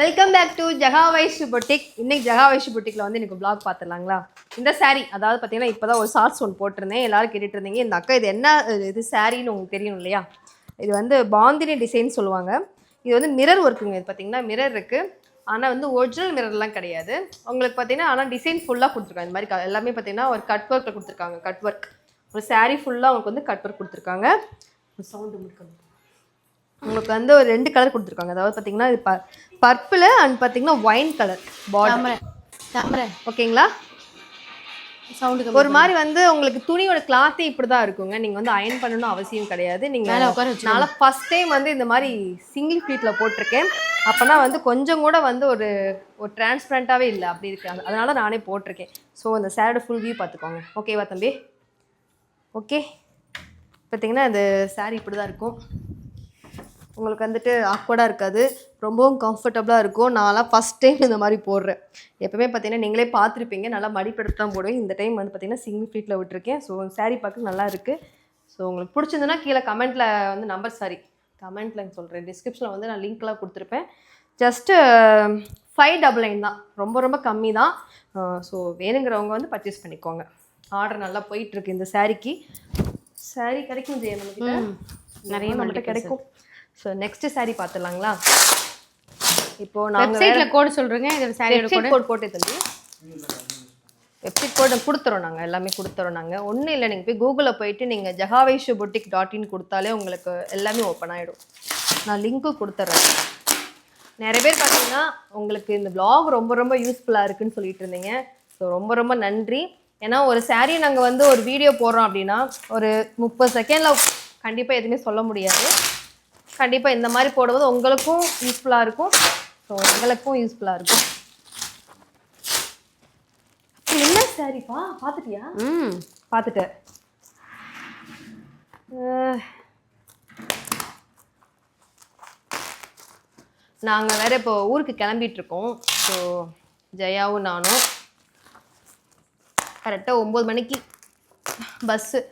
Welcome back to Jega Vaishu boutique. இன்னைக்கு ஜெகா வைஷு பொட்டிக்ல வந்து எனக்கு vlog பார்த்துடலாங்களா? இந்த saree அதாவது பார்த்தீங்கன்னா இப்போதான் ஒரு ஷார்ட்ஸ் ஒன்று போட்டிருந்தேன். எல்லாரும் கேட்டுட்டு இருந்தீங்க இந்த அக்கா இது என்ன இது சாரின்னு உங்களுக்கு தெரியும் இல்லையா? இது வந்து பாந்தினி டிசைன் சொல்லுவாங்க. இது வந்து மிரர் ஒர்க்குங்க. இது பார்த்தீங்கன்னா மிரர் இருக்கு. ஆனால் வந்து ஒரிஜினல் மிரர்லாம் கிடையாது. உங்களுக்கு பார்த்தீங்கன்னா ஆனால் டிசைன் ஃபுல்லாக கொடுத்துருக்காங்க. இந்த மாதிரி எல்லாமே பார்த்தீங்கன்னா ஒரு கட் ஒர்க்கில் கொடுத்துருக்காங்க. கட் ஒர்க் ஒரு saree ஃபுல்லாக உங்களுக்கு வந்து கட் ஒர்க் கொடுத்துருக்காங்க. சவுண்டு முடிக்கணும். உங்களுக்கு வந்து ஒரு 2 கலர் கொடுத்துருக்காங்க. அதாவது பார்த்தீங்கன்னா இது பர்பிள் அண்ட் பார்த்தீங்கன்னா ஒயின் கலர் பார்டர். ஓகேங்களா? சவுண்டுக்கு ஒரு மாதிரி வந்து உங்களுக்கு துணியோட கிளாத்தே இப்படி தான் இருக்குங்க. நீங்கள் வந்து அயன் பண்ணணும் அவசியம் கிடையாது. நீங்கள் நான் ஃபர்ஸ்ட் டைம் வந்து இந்த மாதிரி சிங்கிள் ஃபீட்டில் போட்டிருக்கேன். அப்போனா வந்து கொஞ்சம் கூட வந்து ஒரு டிரான்ஸ்பரண்ட்டாகவே இல்லை அப்படி இருக்கு. அதனால நானே போட்டிருக்கேன். ஸோ இந்த சேரோட ஃபுல் வியூ பார்த்துக்கோங்க. ஓகேவா தம்பி? ஓகே. பார்த்தீங்கன்னா இந்த சாரீ இப்படி தான் இருக்கும். உங்களுக்கு வந்துட்டு ஆக்வர்டாக இருக்காது, ரொம்பவும் கம்ஃபர்டபுளாக இருக்கும். நான்லாம் ஃபஸ்ட் டைம் இந்த மாதிரி போடுறேன். எப்போவுமே பார்த்தீங்கன்னா நீங்களே பார்த்துருப்பீங்க, நல்லா மடிப்பெடுத்து தான் போடுவேன். இந்த டைம் வந்து பார்த்தீங்கன்னா சிங்கிள் ஃபீட்டில் விட்டுருக்கேன். ஸோ சாரீ பார்க்க நல்லா இருக்குது. ஸோ உங்களுக்கு பிடிச்சிருந்துன்னா கீழே கமெண்ட்டில் வந்து கமெண்ட்டில் சொல்கிறேன், டிஸ்கிரிப்ஷனில் வந்து நான் லிங்க்லாம் கொடுத்துருப்பேன். ஜஸ்ட்டு 599 தான், ரொம்ப ரொம்ப கம்மி தான். ஸோ வேணுங்கிறவங்க வந்து பர்ச்சேஸ் பண்ணிக்கோங்க. ஆர்டர் நல்லா போயிட்டுருக்கு. இந்த சாரீக்கு சாரீ கிடைக்கும் ஜெயம், நம்மக்கிட்ட நிறைய நம்மகிட்ட கிடைக்கும். ஸோ நெக்ஸ்ட் சாரீ பார்த்துடலாங்களா? இப்போ நான் வெப்சைட்டில் கோட் சொல்கிறேங்க. இதில் சாரியோட கோட் போட்டு தம்பி வெப்சைட் கோட் கொடுத்துறோம். நாங்கள் எல்லாமே கொடுத்துறோம். நாங்கள் ஒன்றும் இல்லை, நீங்கள் போய் கூகுளில் போயிட்டு நீங்கள் jagawaishuBoutique.in கொடுத்தாலே உங்களுக்கு எல்லாமே ஓப்பன் ஆகிடும். நான் லிங்க்கு கொடுத்துட்றேன். நிறைய பேர் பார்த்தீங்கன்னா உங்களுக்கு இந்த vlog ரொம்ப ரொம்ப யூஸ்ஃபுல்லாக இருக்குன்னு சொல்லிட்டு இருந்தீங்க. ஸோ ரொம்ப ரொம்ப நன்றி. ஏன்னா ஒரு சாரீ நாங்கள் வந்து ஒரு வீடியோ போடுறோம் அப்படின்னா ஒரு 30 செகண்டில் கண்டிப்பாக எதுவுமே சொல்ல முடியாது. கண்டிப்பாக இந்த மாதிரி போடும்போது உங்களுக்கும் யூஸ்ஃபுல்லாக இருக்கும். ஸோ எங்களுக்கும் யூஸ்ஃபுல்லாக இருக்கும். என்ன சாரிப்பா பார்த்துட்டியா? பார்த்துட்டேன். நாங்கள் வேற இப்போ ஊருக்கு கிளம்பிகிட்ருக்கோம். ஸோ ஜெயாவும் நானும் கரெக்டாக 9 மணிக்கு பஸ்ஸு.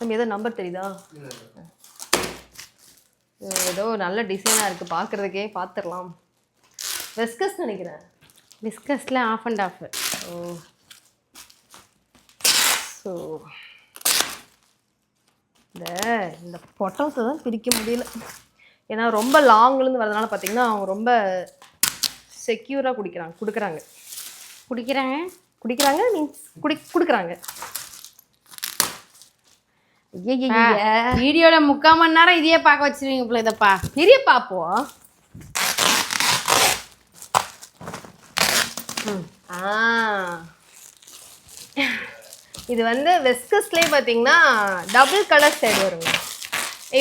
நம்ம ஏதோ நம்பர் தெரியுதா? ஏதோ நல்ல டிசைனாக இருக்குது பார்க்குறதுக்கே. பார்த்துடலாம். விஸ்கஸ் நினைக்கிறேன். விஸ்கஸில் ஆஃப் அண்ட் ஆஃப். ஸோ இந்த பொட்டோஸை தான் பிரிக்க முடியல. ஏன்னா ரொம்ப லாங்லேருந்து வரதுனால பார்த்தீங்கன்னா அவங்க ரொம்ப செக்யூராக குடிக்கிறாங்க மீன்ஸ் கொடுக்குறாங்க. வீடியோல 3/4 மணி நேரம் இதையே பார்க்க வச்சிருவீங்க போல. இதப்பா பெரிய பார்ப்போம். இது வந்து வெஸ்கஸ்லேயே பார்த்தீங்கன்னா டபுள் கலர் சைடு வருங்க.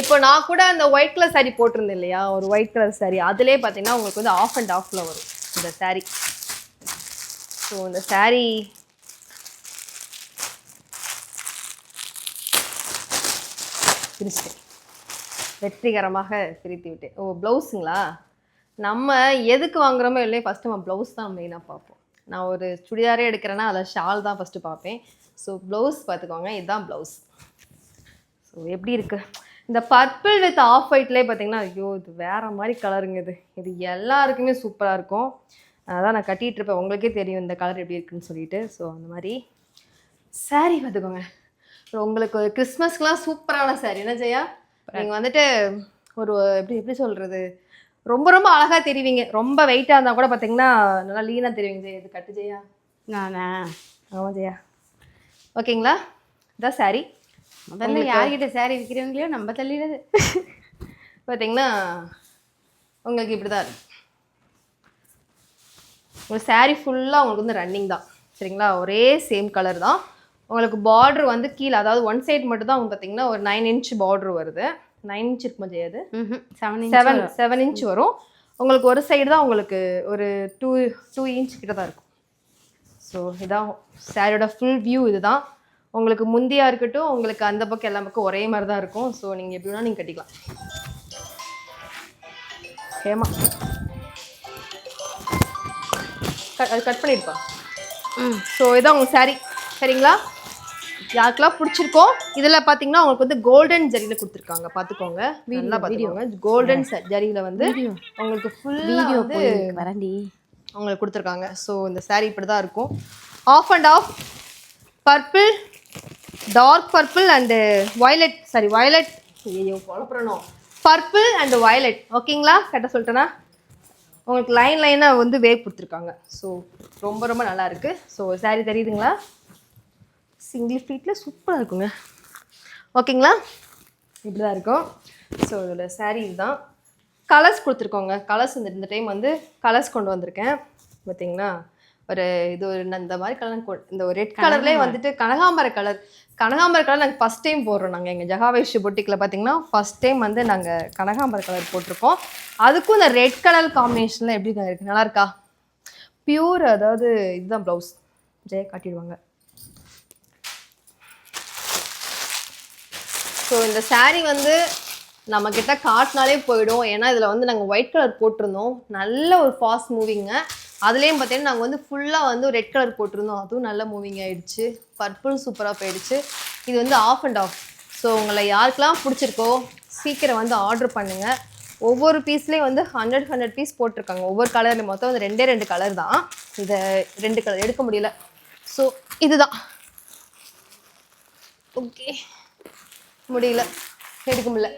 இப்போ நான் கூட அந்த ஒயிட் கலர் சாரீ போட்டிருந்தேன் இல்லையா, ஒரு ஒயிட் கலர் சாரீ, அதுலேயே பார்த்தீங்கன்னா உங்களுக்கு வந்து ஆஃப் அண்ட் ஆஃபில் வரும் இந்த சாரீ. ஸோ இந்த சாரீ பிரிச்சிட்டேன், வெற்றிகரமாக பிரித்து விட்டேன். ப்ளவுஸுங்களா? நம்ம எதுக்கு வாங்குகிறோமோ இல்லையே ஃபஸ்ட்டு நம்ம ப்ளவுஸ் தான் மெயினாக பார்ப்போம். நான் ஒரு சுடிதாரே எடுக்கிறேன்னா அதில் ஷால் தான் ஃபஸ்ட்டு பார்ப்பேன். ஸோ ப்ளவுஸ் பார்த்துக்கோங்க, இதுதான் ப்ளவுஸ். ஸோ எப்படி இருக்குது இந்த பர்பிள் வித் ஆஃப் ஒயிட்லேயே பார்த்தீங்கன்னா, ஐயோ இது வேறு மாதிரி கலருங்க. இது எல்லாருக்குமே சூப்பராக இருக்கும். அதான் நான் கட்டிகிட்டு இருப்பேன், உங்களுக்கே தெரியும் இந்த கலர் எப்படி இருக்குன்னு சொல்லிட்டு. ஸோ அந்த மாதிரி சாரீ பார்த்துக்கோங்க. உங்களுக்கு ஒரு கிறிஸ்மஸ்க்குலாம் சூப்பரான சாரீ. என்ன ஜெயா, நீங்கள் வந்துட்டு ஒரு எப்படி சொல்கிறது, ரொம்ப ரொம்ப அழகாக தெரிவிங்க. ரொம்ப வெயிட்டாக இருந்தால் கூட பார்த்தீங்கன்னா நல்லா லீனாக தெரிவிங்க ஜெயா. இது கட்டு ஜெயா. நானா? ஆமாம் ஜெயா. ஓகேங்களா? இதான் சாரீ. முதல்ல யார்கிட்ட சாரீ விற்கிறவங்களையோ நம்ம தள்ளிடுது. பார்த்தீங்கன்னா உங்களுக்கு இப்படி தான் இருக்கும். ஒரு சாரீ ஃபுல்லாக உங்களுக்கு வந்து ரன்னிங் தான். சரிங்களா? ஒரே சேம் கலர் தான். உங்களுக்கு பார்டர் வந்து கீழே, அதாவது ஒன் சைடு மட்டும் தான் பார்த்தீங்கன்னா ஒரு 9 இன்ச் பார்டர் வருது. 9 இன்ச் இருக்குமா ஜெயாது? 7 இன்ச் வரும். உங்களுக்கு ஒரு சைடு தான் உங்களுக்கு ஒரு 2 இன்ச் கிட்ட தான் இருக்கும். ஸோ இதான் சாரியோட ஃபுல் வியூ. இதுதான் உங்களுக்கு முந்தியாக இருக்கட்டும், உங்களுக்கு அந்த பக்கம் எல்லா பக்கம் ஒரே மாதிரி தான் இருக்கும். ஸோ நீங்கள் எப்படி வேணால் நீங்கள் கட்டிக்கலாம். ஹேமா அது கட் பண்ணியிருப்பா. ஸோ இதான் உங்கள் சாரீ. சரிங்களா? யாருக்கெல்லாம் பிடிச்சிருக்கோ இதில் பார்த்தீங்கன்னா உங்களுக்கு வந்து கோல்டன் ஜரியில் கொடுத்துருக்காங்க. பார்த்துக்கோங்க, நல்லா பார்த்துக்கோங்க. கோல்டன் ஜரியில் வந்து உங்களுக்கு ஃபுல்லாக வந்து வரண்டி உங்களுக்கு கொடுத்துருக்காங்க. ஸோ இந்த saree இப்படி தான் இருக்கும். Half and half purple, dark purple and violet, sorry violet, ஐயோ குழப்பறணும், பர்பிள் அண்ட் வயலட். ஓகேங்களா, கரெக்டாக சொல்லிட்டேன்னா உங்களுக்கு லைனாக வந்து வேவ் கொடுத்துருக்காங்க. ஸோ ரொம்ப ரொம்ப நல்லா இருக்கு. ஸோ saree தெரியுதுங்களா, சிங்கிள் ஃபீட்டில் சூப்பராக இருக்குங்க. ஓகேங்களா, இப்படி தான் இருக்கும். ஸோ இதோட saree இதுதான். கலர்ஸ் கொடுத்துருக்கோங்க. கலர்ஸ் இந்த டைம் வந்து கலர்ஸ் கொண்டு வந்திருக்கேன். பார்த்தீங்கன்னா ஒரு இது ஒரு இந்த மாதிரி கலர், இந்த ஒரு ரெட் கலர்லேயே வந்துட்டு கனகாம்பர கலர். கனகாம்பர கலர் நாங்கள் ஃபஸ்ட் டைம் போடுறோம். நாங்கள் எங்கள் ஜகாவைஷு பொட்டிக்கில் பார்த்தீங்கன்னா ஃபஸ்ட் டைம் வந்து நாங்கள் கனகாம்பர கலர் போட்டிருக்கோம். அதுக்கும் இந்த ரெட் கலர் காம்பினேஷனில் எப்படி இருக்குது, நல்லா இருக்கா? பியூர், அதாவது இதுதான் ப்ளவுஸ். ஜெய காட்டிடுவாங்க. ஸோ இந்த saree வந்து நம்மக்கிட்ட காட்டினாலே போயிடும். ஏன்னா இதில் வந்து நாங்கள் ஒயிட் கலர் போட்டிருந்தோம், நல்ல ஒரு ஃபாஸ்ட் மூவிங்க. அதுலேயும் பார்த்தீங்கன்னா நாங்கள் வந்து ஃபுல்லாக வந்து ரெட் கலர் போட்டிருந்தோம், அதுவும் நல்ல மூவிங் ஆகிடுச்சு. பர்பிள் சூப்பராக போயிடுச்சு. இது வந்து ஆஃப் அண்ட் ஆஃப். ஸோ உங்களை யாருக்கெல்லாம் பிடிச்சிருக்கோ சீக்கிரம் வந்து ஆர்டர் பண்ணுங்கள். ஒவ்வொரு பீஸ்லேயும் வந்து 100 பீஸ் போட்டிருக்காங்க. ஒவ்வொரு கலர்லையும் மொத்தம் வந்து 2 கலர் தான். இதை 2 கலர் எடுக்க முடியல. ஸோ இதுதான் ஓகே, முடியல, எடுக்க முடியல.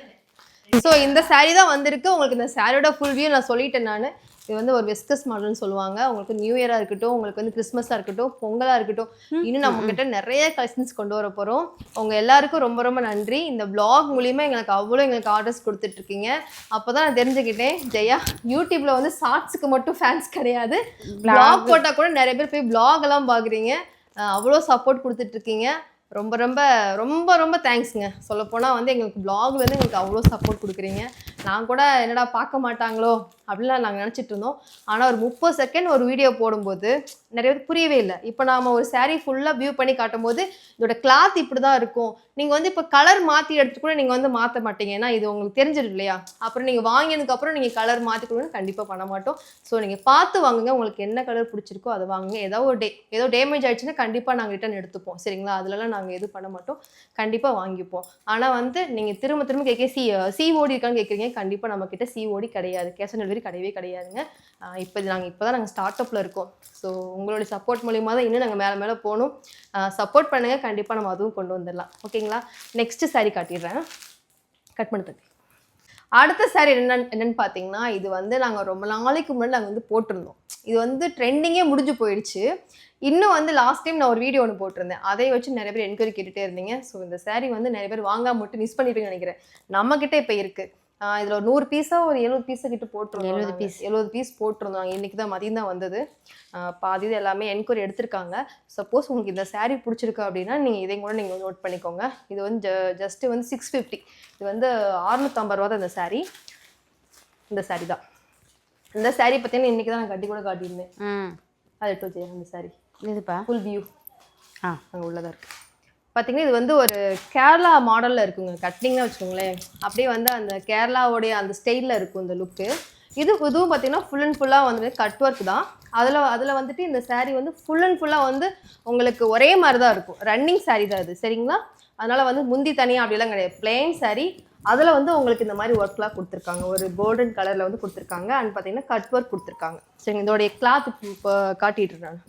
ஸோ இந்த saree தான் வந்திருக்கு. உங்களுக்கு இந்த சாரியோட ஃபுல் வியூ நான் சொல்லிட்டேன். நான் இது வந்து ஒரு வெஸ்கஸ் மாடல்னு சொல்லுவாங்க. உங்களுக்கு நியூ இயராக இருக்கட்டும், உங்களுக்கு வந்து கிறிஸ்மஸாக இருக்கட்டும், பொங்கலாக இருக்கட்டும், இன்னும் நம்மக்கிட்ட நிறைய கலெக்ஷன்ஸ் கொண்டு வர போகிறோம். உங்கள் எல்லாருக்கும் ரொம்ப ரொம்ப நன்றி. இந்த vlog மூலிமா எங்களுக்கு ஆர்டர்ஸ் கொடுத்துட்ருக்கீங்க. அப்போ தான் நான் தெரிஞ்சுக்கிட்டேன், ஜெயா யூடியூப்பில் வந்து ஷார்ட்ஸுக்கு மட்டும் ஃபேன்ஸ் கிடையாது, vlog போட்டால் கூட நிறைய பேர் போய் vlog எல்லாம் பார்க்குறீங்க. அவ்வளோ சப்போர்ட் கொடுத்துட்ருக்கீங்க. ரொம்ப ரொம்ப ரொம்ப ரொம்ப தேங்க்ஸுங்க. சொல்லப்போனால் வந்து எங்களுக்கு vlogலேருந்து எங்களுக்கு அவ்வளோ சப்போர்ட் கொடுக்குறீங்க. நான் கூட என்னடா பார்க்க மாட்டாங்களோ அப்படின்லாம் நாங்கள் நினச்சிட்டு இருந்தோம். ஆனால் ஒரு 30 செகண்ட் ஒரு வீடியோ போடும்போது நிறைய பேருக்கு புரியவே இல்லை. இப்போ நாம் ஒரு saree ஃபுல்லாக வியூ பண்ணி காட்டும்போது இதோட கிளாத் இப்படி தான் இருக்கும், நீங்கள் வந்து இப்போ கலர் மாற்றி எடுத்து கூட நீங்கள் வந்து மாற்ற மாட்டீங்க, ஏன்னா இது உங்களுக்கு தெரிஞ்சிடும் இல்லையா. அப்புறம் நீங்கள் வாங்கினதுக்கப்புறம் நீங்கள் கலர் மாற்றி கொடுன்னு கண்டிப்பாக பண்ண மாட்டோம். ஸோ நீங்கள் பார்த்து வாங்குங்க, உங்களுக்கு என்ன கலர் பிடிச்சிருக்கோ அதை வாங்குங்க. ஏதோ டேமேஜ் ஆகிடுச்சுன்னா கண்டிப்பாக நாங்கள் ரிட்டன் எடுத்துப்போம், சரிங்களா. அதுலலாம் நாங்கள் எதுவும் பண்ண மாட்டோம், கண்டிப்பாக வாங்கிப்போம். ஆனால் வந்து நீங்கள் திரும்ப கேட்க சிஓடி இருக்கான்னு கேட்குறீங்க. கண்டிப்பாக நம்மக்கிட்ட சிஓடி கிடையாது, கேஷ் ஆன் டெலிவரி கிடையவே கிடையாதுங்க. இப்போ நாங்கள் ஸ்டார்ட் அப்பில் இருக்கோம். ஸோ உங்களுடைய சப்போர்ட் மூலியமாக தான் இன்னும் நாங்கள் மேலே போகணும். சப்போர்ட் பண்ணுங்கள், கண்டிப்பாக நம்ம அதுவும் கொண்டு வந்துடலாம். ஓகேங்களா, நெக்ஸ்ட் saree காட்டிடுறேன். கட் பண்ணி தட்டி. அடுத்த saree என்னன்னு பார்த்தீங்கன்னா, இது வந்து நாங்கள் ரொம்ப நாளைக்கு முன்னாடி நாங்கள் வந்து போட்டிருந்தோம். இது வந்து ட்ரெண்டிங்கே முடிஞ்சு போயிடுச்சு. இன்னும் வந்து லாஸ்ட் டைம் நான் ஒரு வீடியோ ஒன்று போட்டிருந்தேன், அதை வச்சு நிறைய பேர் என்கொயரி கேட்டுகிட்டே இருந்தீங்க. ஸோ இந்த saree வந்து நிறைய பேர் வாங்காம மட்டும் மிஸ் பண்ணிருப்பீங்கன்னு நினைக்கிறேன். நம்மக்கிட்ட இப்போ இருக்குது. இதில் ஒரு 100 பீஸோ ஒரு 70 பீஸை கிட்ட போட்டிருந்தோம். 70 பீஸ் போட்டிருந்தோம். இன்றைக்கி தான் மதியம் தான் வந்தது. பாதி இது எல்லாமே என்கொயரி எடுத்திருக்காங்க. சப்போஸ் உங்களுக்கு இந்த saree பிடிச்சிருக்கு அப்படின்னா நீங்கள் இதையும் கூட நீங்கள் நோட் பண்ணிக்கோங்க. இது வந்து ஜஸ்ட்டு வந்து 650. இது வந்து 650 ரூபா தான் இந்த saree. இந்த saree தான். இந்த saree பார்த்தீங்கன்னா இன்றைக்கி தான் நான் கட்டி கூட காட்டியிருந்தேன். அது எடுத்து வச்சேன். இந்த saree இதுப்பா ஃபுல் வியூ அங்கே உள்ளதாக இருக்குது. பார்த்தீங்கன்னா இது வந்து ஒரு கேரளா மாடலில் இருக்குங்க. கட்டிங்னா வச்சுக்கோங்களேன், அப்படியே வந்து அந்த கேரளாவோடைய அந்த ஸ்டைலில் இருக்கும் இந்த லுக்கு. இதுவும் பார்த்தீங்கன்னா ஃபுல் அண்ட் ஃபுல்லாக வந்து கட் ஒர்க் தான். அதில் வந்துட்டு இந்த saree வந்து ஃபுல் அண்ட் ஃபுல்லாக வந்து உங்களுக்கு ஒரே மாதிரி தான் இருக்கும். ரன்னிங் saree தான் இது, சரிங்களா. அதனால் வந்து முந்தி தனியாக அப்படிலாம் கிடையாது, பிளெயின் saree. அதில் வந்து உங்களுக்கு இந்த மாதிரி ஒர்க்லாம் கொடுத்துருக்காங்க, ஒரு கோல்டன் கலரில் வந்து கொடுத்துருக்காங்க. அண்ட் பார்த்தீங்கன்னா கட் ஒர்க் கொடுத்துருக்காங்க. சரிங்க, இதோடைய கிளாத் இப்போ காட்டிட்டு நான்.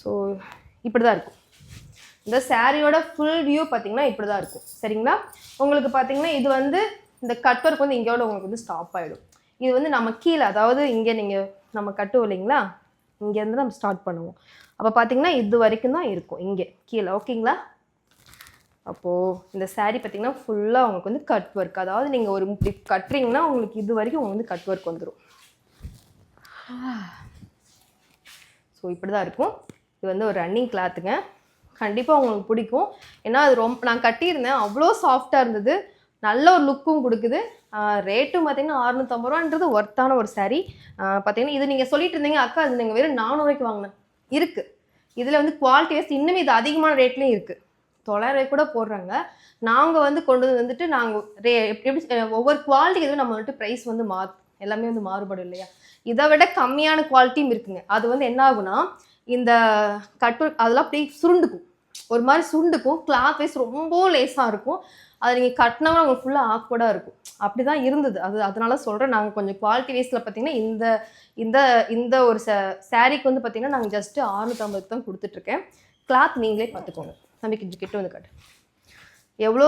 ஸோ இப்படி தான் இருக்கும் இந்த சாரியோட ஃபுல் வியூ. பார்த்தீங்கன்னா இப்படி தான் இருக்கும், சரிங்களா. உங்களுக்கு பார்த்தீங்கன்னா இது வந்து இந்த கட் ஒர்க் வந்து இங்கேயோட உங்களுக்கு வந்து ஸ்டாப் ஆகிடும். இது வந்து நம்ம கீழே, அதாவது இங்கே நீங்கள் நம்ம கட்டுவோம் இல்லைங்களா, இங்கேருந்து நம்ம ஸ்டார்ட் பண்ணுவோம். அப்போ பார்த்தீங்கன்னா இது வரைக்கும் தான் இருக்கும் இங்கே கீழே, ஓகேங்களா. அப்போது இந்த saree பார்த்தீங்கன்னா ஃபுல்லாக உங்களுக்கு வந்து கட் ஒர்க், அதாவது நீங்கள் ஒரு இப்படி கட்டுறீங்கன்னா உங்களுக்கு இது வரைக்கும் உங்களுக்கு வந்து கட் ஒர்க் வந்துடும். ஸோ இப்படி தான் இருக்கும். இது வந்து ஒரு ரன்னிங் கிளாத்துங்க, கண்டிப்பாக உங்களுக்கு பிடிக்கும். ஏன்னா அது ரொம்ப நான் கட்டியிருந்தேன், அவ்வளோ சாஃப்டாக இருந்தது, நல்ல ஒரு லுக்கும் கொடுக்குது. ரேட்டும் பார்த்தீங்கன்னா 650 ரூபான்றது ஒர்த்தான ஒரு saree. பார்த்தீங்கன்னா இது நீங்கள் சொல்லிட்டு இருந்தீங்க அக்கா, அது நீங்கள் வெறும் 400 ரூபாய்க்கு வாங்கினேன். இருக்குது இதில் வந்து குவாலிட்டி வைஸ் இன்னும் இது அதிகமான ரேட்லேயும் இருக்குது, 900 ரூபாய்க்கு கூட போடுறாங்க. நாங்கள் வந்து கொண்டு வந்துட்டு நாங்கள் எப்படி ஒவ்வொரு குவாலிட்டிக்கு எதுவும் நம்ம வந்துட்டு ப்ரைஸ் வந்து எல்லாமே வந்து மாறுபடும் இல்லையா. இதை விட கம்மியான குவாலிட்டியும் இருக்குங்க. அது வந்து என்ன ஆகுனா, இந்த கட்டு அதெல்லாம் அப்படியே சுருண்டுக்கும், ஒரு மாதிரி சுருண்டுக்கும். கிளாத் வைஸ் ரொம்ப லேஸாக இருக்கும். அதை நீங்கள் கட்டினவங்க உங்களுக்கு ஃபுல்லாக ஆக்வர்டாக இருக்கும். அப்படி தான் இருந்தது. அதனால சொல்கிறேன், நாங்கள் கொஞ்சம் குவாலிட்டி வைஸில் பார்த்தீங்கன்னா இந்த இந்த இந்த ஒரு சாரீக்கு வந்து பார்த்தீங்கன்னா நாங்கள் ஜஸ்ட்டு 650 தான் கொடுத்துட்ருக்கேன். கிளாத் நீங்களே பார்த்துக்கோங்க. தம்பி கொஞ்சம் கிட்ட வந்து காட்டு. எவ்வளோ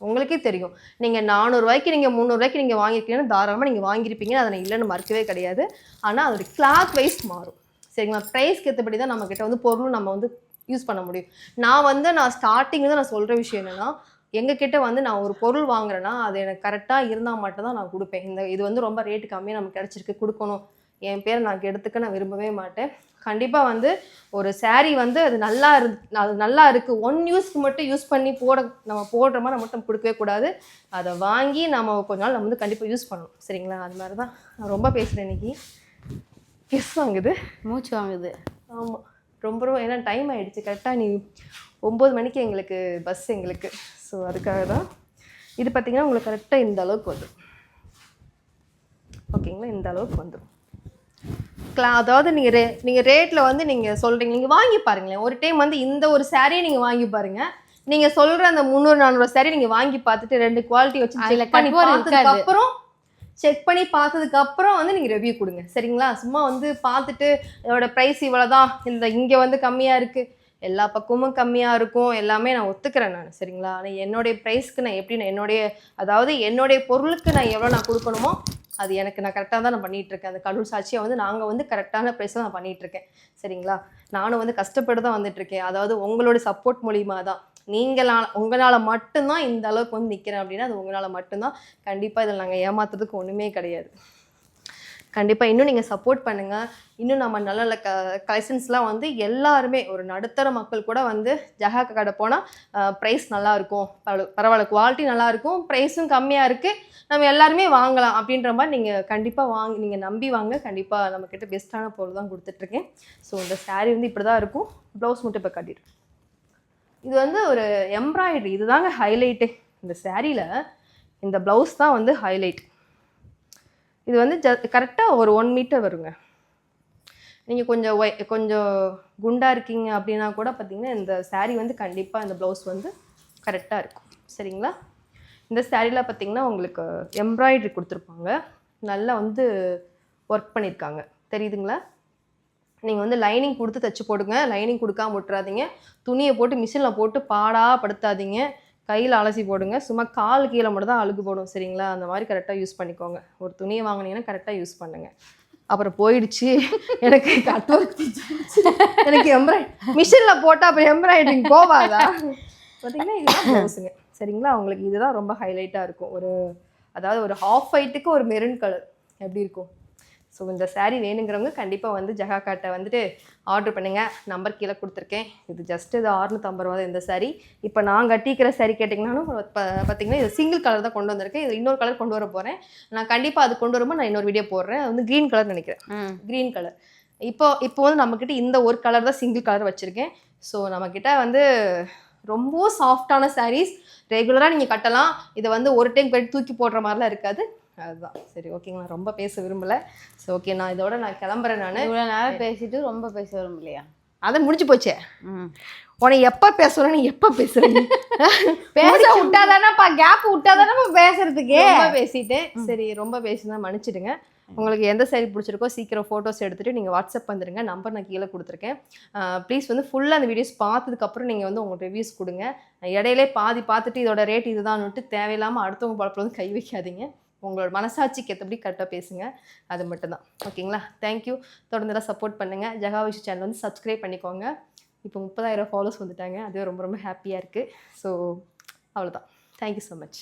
உங்களுக்கே தெரியும். நீங்கள் 400 ரூபாய்க்கு நீங்கள் 300 ரூபாய்க்கு நீங்கள் வாங்கியிருக்கீங்கன்னா தாராளமாக நீங்கள் வாங்கியிருப்பீங்க. அதை நான் இல்லைன்னு மறுக்கவே கிடையாது. ஆனால் அதோட கிளாத் வைஸ் மாறும். சரிங்களா? ப்ரைஸ்க்கு ஏற்றபடி தான் நம்மக்கிட்ட வந்து பொருளும் நம்ம வந்து யூஸ் பண்ண முடியும். நான் ஸ்டார்டிங் தான் நான் சொல்கிற விஷயம் என்னென்னா, எங்ககிட்ட வந்து நான் ஒரு பொருள் வாங்குறேன்னா அது எனக்கு கரெக்டாக இருந்தால் மட்டும் தான் நான் கொடுப்பேன். இது வந்து ரொம்ப ரேட்டு கம்மியாக நமக்கு கிடச்சிருக்கு, கொடுக்கணும், என் பேரை நான் எடுத்துக்க நான் விரும்பவே மாட்டேன். கண்டிப்பாக வந்து ஒரு சாரீ வந்து அது நல்லா இருக்குது, ஒன் யூஸ்க்கு மட்டும் யூஸ் பண்ணி நம்ம போடுற மாதிரி நம்ம மட்டும் கொடுக்கவே கூடாது. அதை வாங்கி நம்ம கொஞ்ச நாள் நம்ம வந்து கண்டிப்பாக யூஸ் பண்ணணும். சரிங்களா? அது மாதிரி தான் நான் ரொம்ப பேசுகிறேன் இன்னைக்கு. கிஸ் வாங்குது, மூச்சு வாங்குது. ஆமாம், ரொம்ப ஏன்னா டைம் ஆகிடுச்சு. கரெக்டாக நீ 9 மணிக்கு எங்களுக்கு பஸ் எங்களுக்கு. ஸோ அதுக்காக தான் இது பார்த்திங்கன்னா உங்களுக்கு கரெக்டாக இந்த அளவுக்கு வந்துடும். ஓகேங்களா? இந்த அளவுக்கு வந்துடும். அதாவது நீங்கள் ரேட்டில் வந்து நீங்கள் சொல்கிறீங்க, நீங்கள் வாங்கி பாருங்களேன். ஒரு டைம் வந்து இந்த ஒரு சாரியை நீங்கள் வாங்கி பாருங்கள். நீங்கள் சொல்கிற அந்த 300-400 சாரி நீங்கள் வாங்கி பார்த்துட்டு 2 குவாலிட்டி வச்சு செக் பண்ணி பார்த்ததுக்கப்புறம் வந்து நீங்கள் ரிவ்யூ கொடுங்க. சரிங்களா? சும்மா வந்து பார்த்துட்டு இதோட ப்ரைஸ் இவ்வளோ தான், இங்கே வந்து கம்மியாக இருக்குது, எல்லா பக்கமும் கம்மியாக இருக்கும், எல்லாமே நான் ஒத்துக்கிறேன் நான். சரிங்களா? ஆனால் என்னுடைய ப்ரைஸ்க்கு நான் எப்படி என்னுடைய பொருளுக்கு நான் எவ்வளோ நான் கொடுக்கணுமோ அது எனக்கு நான் கரெக்டாக தான் நான் பண்ணிகிட்ருக்கேன். அந்த கடவுள் சாட்சியாக வந்து நாங்கள் வந்து கரெக்டான ப்ரைஸை நான் பண்ணிகிட்ருக்கேன். சரிங்களா? நானும் வந்து கஷ்டப்பட்டு தான் வந்துட்டுருக்கேன். அதாவது உங்களோட சப்போர்ட் மூலிமா தான். உங்களால் மட்டும்தான் இந்த அளவுக்கு வந்து நிற்கிறேன் அப்படின்னா அது உங்களால் மட்டும்தான். கண்டிப்பாக இதில் நாங்கள் ஏமாத்துறதுக்கு ஒன்றுமே கிடையாது. கண்டிப்பாக இன்னும் நீங்கள் சப்போர்ட் பண்ணுங்கள். இன்னும் நம்ம நல்ல நல்ல கலெக்ஷன்ஸ்லாம் வந்து எல்லாருமே ஒரு நடுத்தர மக்கள் கூட வந்து ஜஹா கடை போனால் ப்ரைஸ் நல்லாயிருக்கும், பரவாயில்ல, குவாலிட்டி நல்லாயிருக்கும், ப்ரைஸும் கம்மியாக இருக்குது, நம்ம எல்லாருமே வாங்கலாம் அப்படின்ற மாதிரி நீங்கள் கண்டிப்பாக நீங்கள் நம்பி வாங்க. கண்டிப்பாக நம்மக்கிட்ட பெஸ்ட்டான பொருள் தான் கொடுத்துட்ருக்கேன். ஸோ இந்த சாரீ வந்து இப்படி தான் இருக்கும். ப்ளவுஸ் மட்டும் இப்போ காட்டிடுறேன். இது வந்து ஒரு எம்ப்ராய்டரி, இதுதாங்க ஹைலைட்டு இந்த சாரியில். இந்த ப்ளவுஸ் தான் வந்து ஹைலைட். இது வந்து கரெக்டாக ஒரு 1 மீட்டர் வருங்க. நீங்கள் கொஞ்சம் குண்டாக இருக்கீங்க அப்படின்னா கூட பார்த்தீங்கன்னா இந்த சாரீ வந்து கண்டிப்பாக இந்த ப்ளவுஸ் வந்து கரெக்டாக இருக்கும். சரிங்களா? இந்த சாரியில் பார்த்தீங்கன்னா உங்களுக்கு எம்ப்ராய்டரி கொடுத்துருப்பாங்க, நல்லா வந்து ஒர்க் பண்ணியிருக்காங்க. தெரியுதுங்களா? நீங்கள் வந்து லைனிங் கொடுத்து தைச்சி போடுங்க. லைனிங் கொடுக்காம விட்டுறாதீங்க. துணியை போட்டு மிஷினில் போட்டு படுத்தாதீங்க. கையில் அலசி போடுங்க. சும்மா கால் கீழே மட்டும் தான் அழுகு போடும். சரிங்களா? அந்த மாதிரி கரெக்டாக யூஸ் பண்ணிக்கோங்க. ஒரு துணியை வாங்கினீங்கன்னா கரெக்டாக யூஸ் பண்ணுங்கள். அப்புறம் போயிடுச்சு எனக்கு எனக்கு மிஷினில் போட்டால் அப்புறம் எம்ப்ராய்டரிங் போவாதா? பார்த்தீங்கன்னா இதுதான் ப்ளவுஸுங்க. சரிங்களா? உங்களுக்கு இதுதான் ரொம்ப ஹைலைட்டாக இருக்கும். அதாவது ஒரு ஹாஃப் ஒயிட்டுக்கு ஒரு மெரூன் கலர் எப்படி இருக்கும்? ஸோ இந்த சாரீ வேணுங்கிறவங்க கண்டிப்பாக வந்து ஜஹா கார்ட்டை வந்துட்டு ஆர்டர் பண்ணுங்கள். நம்பர் கீழே கொடுத்துருக்கேன். இது ஜஸ்ட்டு இது 650 ரூபா தான் இந்த சாரீ. இப்போ நான் கட்டிக்கிற சாரீ கேட்டிங்கன்னாலும் பார்த்தீங்கன்னா இது சிங்கிள் கலர் தான் கொண்டு வந்திருக்கேன். இது இன்னொரு கலர் கொண்டு வர போகிறேன். நான் கண்டிப்பாக அது கொண்டு வரும்போது நான் இன்னொரு வீடியோ போடுறேன். அது வந்து க்ரீன் கலர் நினைக்கிறேன். Green colour. இப்போ வந்து நம்மக்கிட்ட இந்த ஒரு கலர் தான் சிங்கிள் கலர் வச்சுருக்கேன். ஸோ நம்மக்கிட்ட வந்து ரொம்ப சாஃப்டான சாரீஸ் ரெகுலராக நீங்கள் கட்டலாம். இதை வந்து ஒரு டைம் கட்டி தூக்கி போடுற மாதிரிலாம் இருக்காது. அதுதான். சரி, ஓகேங்களா? ரொம்ப பேச விரும்பலை. ஸோ ஓகே, நான் கிளம்புறேன். நான் இவ்வளோ நேரம் பேசிட்டு ரொம்ப பேச விரும்பலையா? அதை முடிஞ்சு போச்சே. உன்னை எப்போ பேசுகிறேன், நீ எப்போ பேசுகிறேன்? பேச விட்டாதானப்பா, கேப் விட்டாதானப்பா பேசுறதுக்கு. ரொம்ப பேசிட்டேன். சரி, ரொம்ப பேசினா மன்னிச்சிடுங்க. உங்களுக்கு எந்த சாரீ பிடிச்சிருக்கோ சீக்கிரம் ஃபோட்டோஸ் எடுத்துகிட்டு நீங்கள் வாட்ஸ்அப் வந்துடுங்க. நம்பர் நான் கீழே கொடுத்துருக்கேன். ப்ளீஸ் வந்து ஃபுல்லாக அந்த வீடியோஸ் பார்த்ததுக்கப்புறம் நீங்கள் வந்து உங்கள் ரிவ்யூஸ் கொடுங்க. இடையிலே பாதி பார்த்துட்டு இதோட ரேட் இதுதான்னுட்டு தேவையில்லாமல் அடுத்தவங்க பழப்பில் வந்து கை வைக்காதீங்க. உங்களோட மனசாட்சிக்கு ஏற்றபடி கரெக்டாக பேசுங்க. அது மட்டும்தான். ஓகேங்களா? தேங்க்யூ. தொடர்ந்துலாம் சப்போர்ட் பண்ணுங்கள். ஜஹா வைஷு சேனல் வந்து சப்ஸ்கிரைப் பண்ணிக்கோங்க. இப்போ 30,000 ஃபாலோஸ் வந்துட்டாங்க. அதுவே ரொம்ப ரொம்ப ஹாப்பியாக இருக்குது. ஸோ அவ்வளோதான். Thank you so much.